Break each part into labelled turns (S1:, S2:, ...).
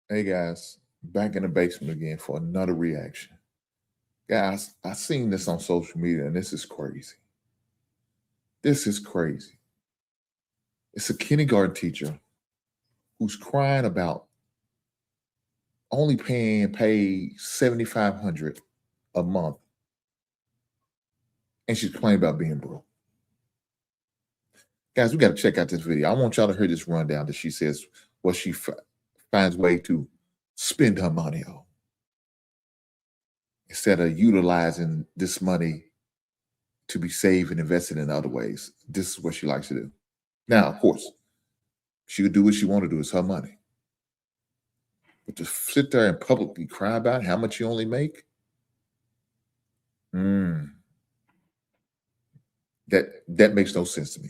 S1: Hey guys, back in the basement again for another reaction. Guys, I seen this on social media and this is crazy. This is crazy. It's a kindergarten teacher who's crying about only paying paid 7,500 a month, and she's complaining about being broke. Guys, we got to check out this video. I want y'all to hear this rundown that she says what she finds way to spend her money on instead of utilizing this money to be saved and invested in other ways. This is what she likes to do. Now, of course, she could do what she want to do. It's her money. But to sit there and publicly cry about how much you only make, that makes no sense to me.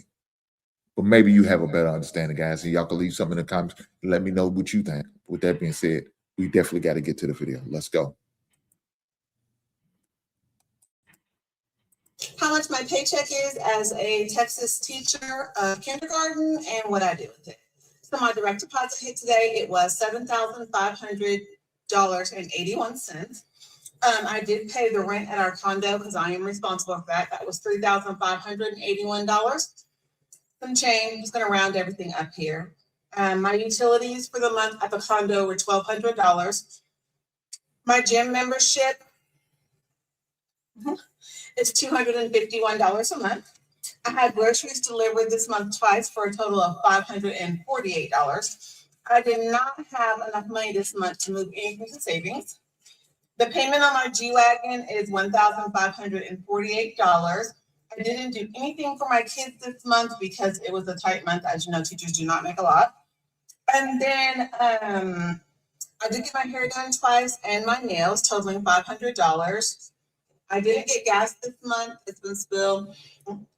S1: But maybe you have a better understanding, guys, and y'all can leave something in the comments and let me know what you think. With that being said, we definitely got to get to the video. Let's go.
S2: How much my paycheck is as a Texas teacher of kindergarten and what I do with it. So my direct deposit hit today, it was $7,500.81. I did pay the rent at our condo because I am responsible for that. That was $3,581. Some change, just gonna round everything up here. My utilities for the month at the condo were $1,200. My gym membership is $251 a month. I had groceries delivered this month twice for a total of $548. I did not have enough money this month to move anything to savings. The payment on my G-Wagon is $1,548. I didn't do anything for my kids this month because it was a tight month. As you know, teachers do not make a lot. And then I did get my hair done twice and my nails, totaling $500. I didn't get gas this month. It's been spilled.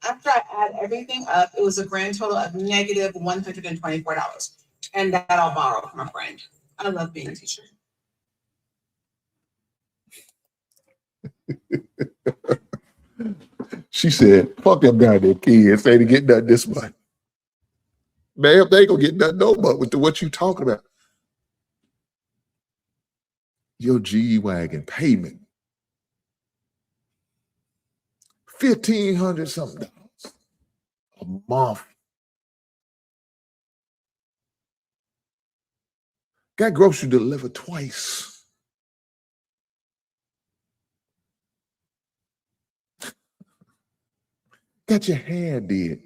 S2: After I add everything up, it was a grand total of negative $124. And that I'll borrow from a friend. I love being a teacher.
S1: She said, fuck them goddamn kids. They didn't get nothing this month. Man, they ain't gonna get nothing no more with what you talking about. Your G-Wagon payment. $1,500 something a month. Got grocery delivered twice. Got your hair did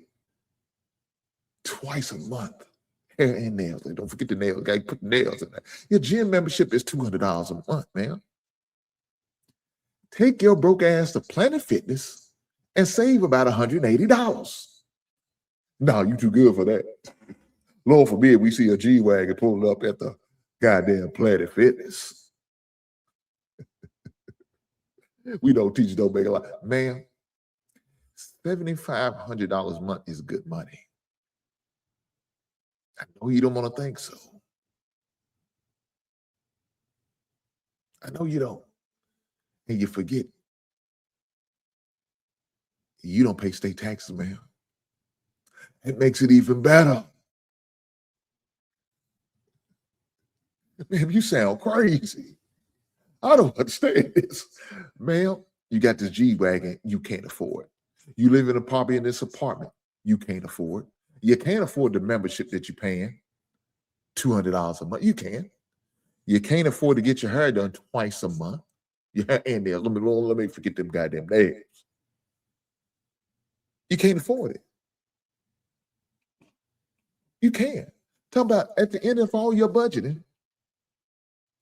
S1: twice a month. Hair and nails. Don't forget the nails. Got to put nails in there. Your gym membership is $200 a month, man. Take your broke ass to Planet Fitness and save about $180. No, you too good for that. Lord forbid we see a G-Wagon pulling up at the goddamn Planet Fitness. We know teachers don't make a lot. Man, $7,500 a month is good money. I know you don't want to think so. I know you don't. And you forget. You don't pay state taxes, man. It makes it even better. Man, you sound crazy. I don't understand this. Man, you got this G-Wagon you can't afford. You live in a property in this apartment you can't afford. You can't afford the membership that you're paying, $200 a month. You can. You can't afford to get your hair done twice a month. Yeah, and there, let me forget them goddamn nails. You can't afford it. You can. Talk about at the end of all your budgeting,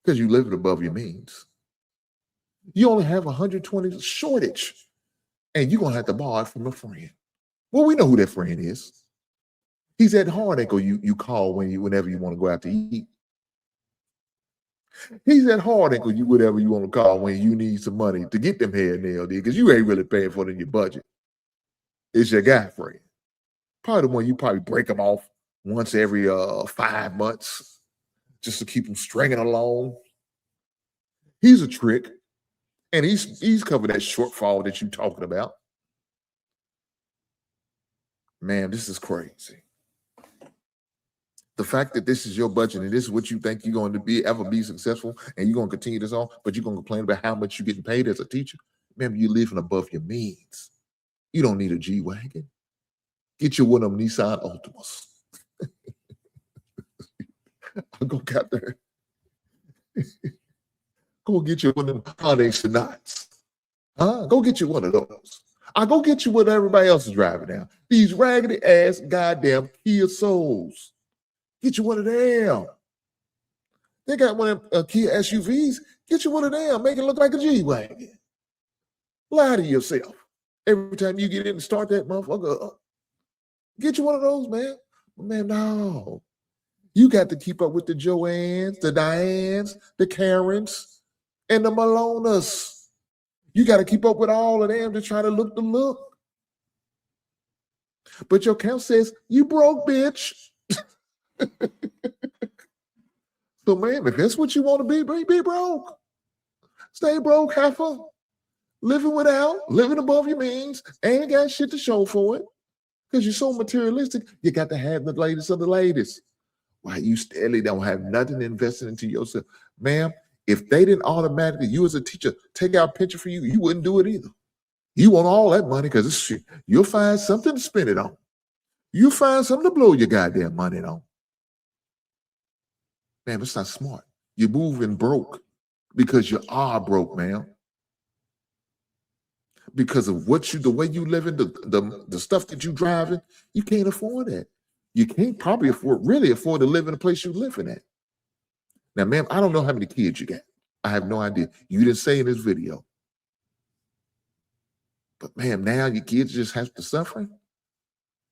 S1: because you live above your means, you only have 120 shortage, and you're gonna have to borrow it from a friend. Well, we know who that friend is. He's that hard ankle you call whenever you want to go out to eat. He's that hard ankle whatever you want to call when you need some money to get them hair nailed in, because you ain't really paying for it in your budget. It's your guy friend. Probably the one you probably break them off once every 5 months just to keep them stringing along. He's a trick, and he's covered that shortfall that you're talking about. Man, this is crazy. The fact that this is your budget and this is what you think you're going to be ever be successful, and you're going to continue this on, but you're going to complain about how much you're getting paid as a teacher. Remember, you're living above your means. You don't need a G-Wagon. Get you one of them Nissan Altimas. Go get there. Go get you one of them Hyundai Sonats. Go get you one of those. I'll go get you what everybody else is driving now. These raggedy ass goddamn Kia Souls. Get you one of them. They got one of them Kia SUVs. Get you one of them. Make it look like a G-Wagon. Lie to yourself. Every time you get in and start that motherfucker up. Get you one of those, man. Man, no. You got to keep up with the Joannes, the Dianes, the Karens, and the Malonas. You got to keep up with all of them to try to look the look. But your account says, you broke, bitch. So, man, if that's what you want to be broke. Stay broke, heifer. Living without, living above your means, ain't got shit to show for it. Because you're so materialistic, you got to have the latest of the latest. Why you steadily don't have nothing invested into yourself. Ma'am, if they didn't automatically, you as a teacher, take out a pension for you, you wouldn't do it either. You want all that money because it's shit. You'll find something to spend it on. You'll find something to blow your goddamn money on. Man, it's not smart. You're moving broke because you are broke, ma'am. Because of the way you living, the stuff that you driving, you can't afford that. You can't probably really afford to live in the place you're living at. Now, ma'am, I don't know how many kids you got. I have no idea. You didn't say in this video. But ma'am, now your kids just have to suffer. And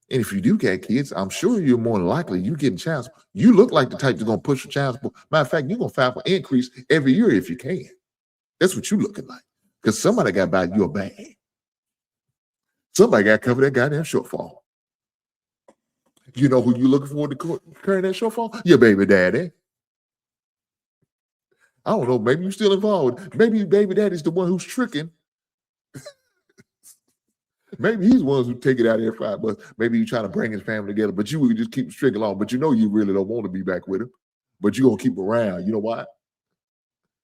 S1: if you do get kids, I'm sure you're more than likely you getting child support. You look like the type that's gonna push for child support. Matter of fact, you're gonna file for increase every year if you can. That's what you looking like. Because somebody got to buy you a bag. Somebody got to cover that goddamn shortfall. You know who you looking for to carry that shortfall? Your baby daddy. I don't know. Maybe you're still involved. Maybe baby daddy's the one who's tricking. Maybe he's the one who take it out every 5 months. Maybe you're trying to bring his family together, but you would just keep stringing along. But you know you really don't want to be back with him. But you're going to keep him around. You know why?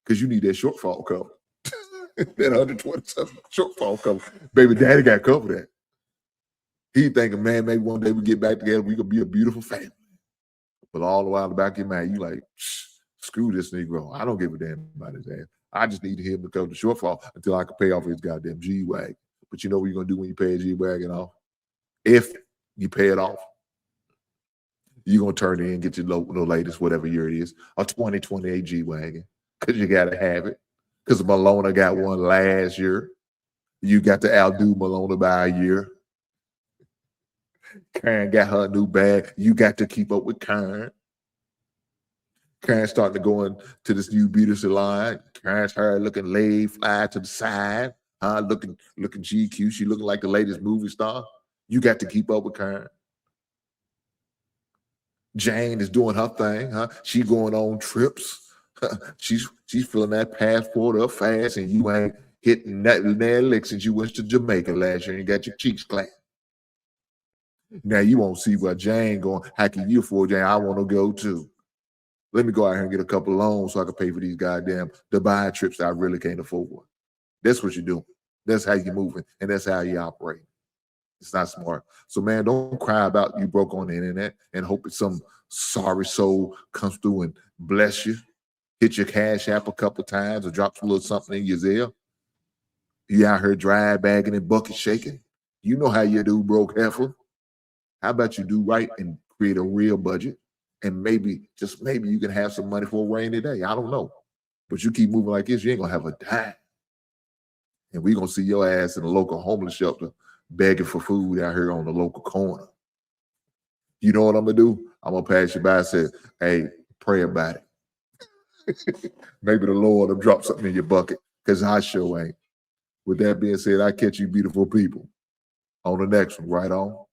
S1: Because you need that shortfall cover. That 127 shortfall cover. Baby daddy got covered that. He thinking, man, maybe one day we get back together, we could be a beautiful family. But all the while in the back of your mind, you like, screw this Negro. I don't give a damn about his ass. I just need him to cover the shortfall until I can pay off his goddamn G-Wagon. But you know what you're going to do when you pay a G-Wagon off? If you pay it off, you're going to turn in and get your the latest, whatever year it is, a 2028 G-Wagon. Because you got to have it. Because Malona got one last year. You got to outdo Malona by a year. Karen got her new bag. You got to keep up with Karen. Karen's starting to go into this new beauty salon. Karen's hair looking laid fly to the side. Looking GQ. She looking like the latest movie star. You got to keep up with Karen. Jane is doing her thing. She going on trips. She's filling that passport up fast, and you ain't hitting that licks since you went to Jamaica last year and you got your cheeks clapped. Now you won't see what Jane going, how can you afford, Jane? I want to go too. Let me go out here and get a couple of loans so I can pay for these goddamn Dubai trips that I really can't afford. That's what you're doing. That's how you're moving, and that's how you operate. It's not smart. So, man, don't cry about you broke on the internet and hope that some sorry soul comes through and bless you. Hit your Cash App a couple of times or drops a little something in your Zelle. You out here dry bagging and bucket shaking. You know how you do, broke heifer. How about you do right and create a real budget? And maybe, just maybe, you can have some money for a rainy day. I don't know. But you keep moving like this, you ain't going to have a dime. And we're going to see your ass in a local homeless shelter begging for food out here on the local corner. You know what I'm going to do? I'm going to pass you by and say, hey, pray about it. Maybe the Lord will drop something in your bucket, because I sure ain't. With that being said, I catch you beautiful people on the next one. Right on.